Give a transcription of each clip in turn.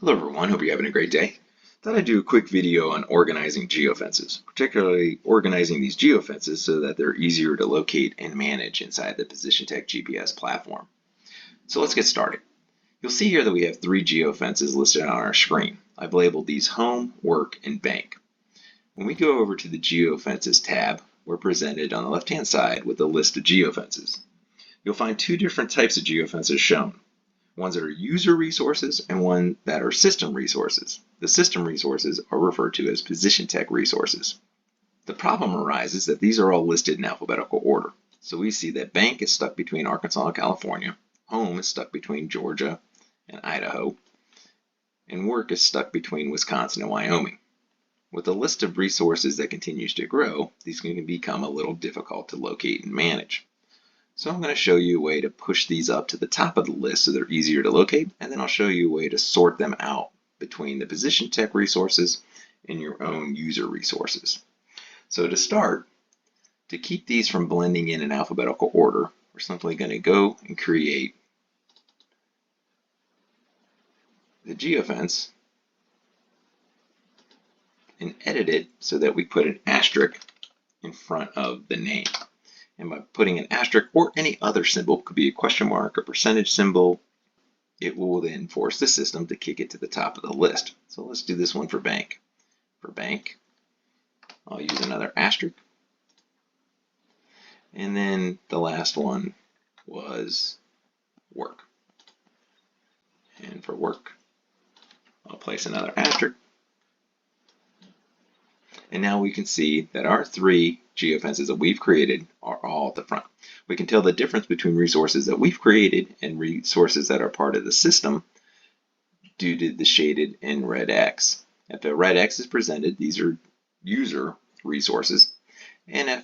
Hello everyone, hope you're having a great day. Thought I'd do a quick video on organizing geofences, particularly organizing these geofences so that they're easier to locate and manage inside the PositionTech GPS platform. So let's get started. You'll see here that we have 3 geofences listed on our screen. I've labeled these Home, Work, and Bank. When we go over to the Geofences tab, we're presented on the left-hand side with a list of geofences. You'll find 2 different types of geofences shown. Ones that are user resources and one that are system resources. The system resources are referred to as PositionTech resources. The problem arises that these are all listed in alphabetical order. So we see that Bank is stuck between Arkansas and California, Home is stuck between Georgia and Idaho, and Work is stuck between Wisconsin and Wyoming. With a list of resources that continues to grow, these can become a little difficult to locate and manage. So I'm going to show you a way to push these up to the top of the list so they're easier to locate, and then I'll show you a way to sort them out between the PositionTech resources and your own user resources. So to start, to keep these from blending in alphabetical order, we're simply going to go and create the geofence and edit it so that we put an asterisk in front of the name. And by putting an asterisk or any other symbol, could be a question mark, a percentage symbol, it will then force the system to kick it to the top of the list. So let's do this one for Bank. For Bank, I'll use another asterisk. And then the last one was Work. And for Work, I'll place another asterisk. And now we can see that our 3 geofences that we've created are all at the front. We can tell the difference between resources that we've created and resources that are part of the system due to the shaded and red X. If the red X is presented, these are user resources. And if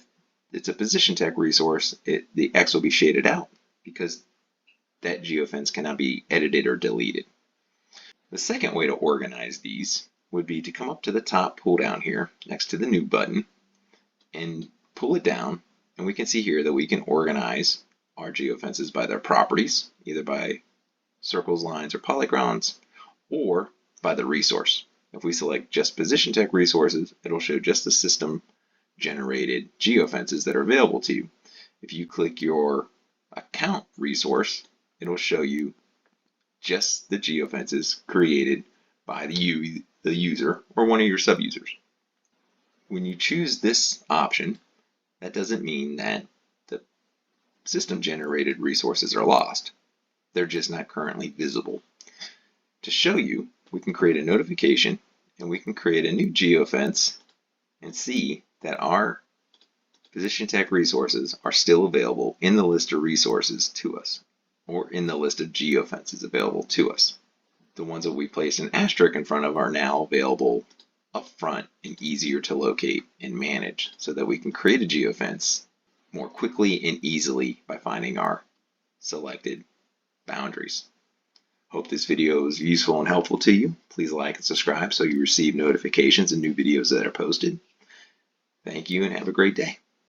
it's a PositionTech resource, the X will be shaded out because that geofence cannot be edited or deleted. The second way to organize these would be to come up to the top pull down here next to the new button and pull it down, and we can see here that we can organize our geofences by their properties, either by circles, lines, or polygons, or by the resource. If we select just PositionTech resources, it'll show just the system generated geofences that are available to you. If you click your account resource, it'll show you just the geofences created by the user or one of your sub-users. When you choose this option, that doesn't mean that the system-generated resources are lost. They're just not currently visible. To show you, we can create a notification and we can create a new geofence and see that our PositionTech resources are still available in the list of resources to us, or in the list of geofences available to us. The ones that we placed an asterisk in front of are now available up front and easier to locate and manage so that we can create a geofence more quickly and easily by finding our selected boundaries. Hope this video is useful and helpful to you. Please like and subscribe so you receive notifications of new videos that are posted. Thank you and have a great day.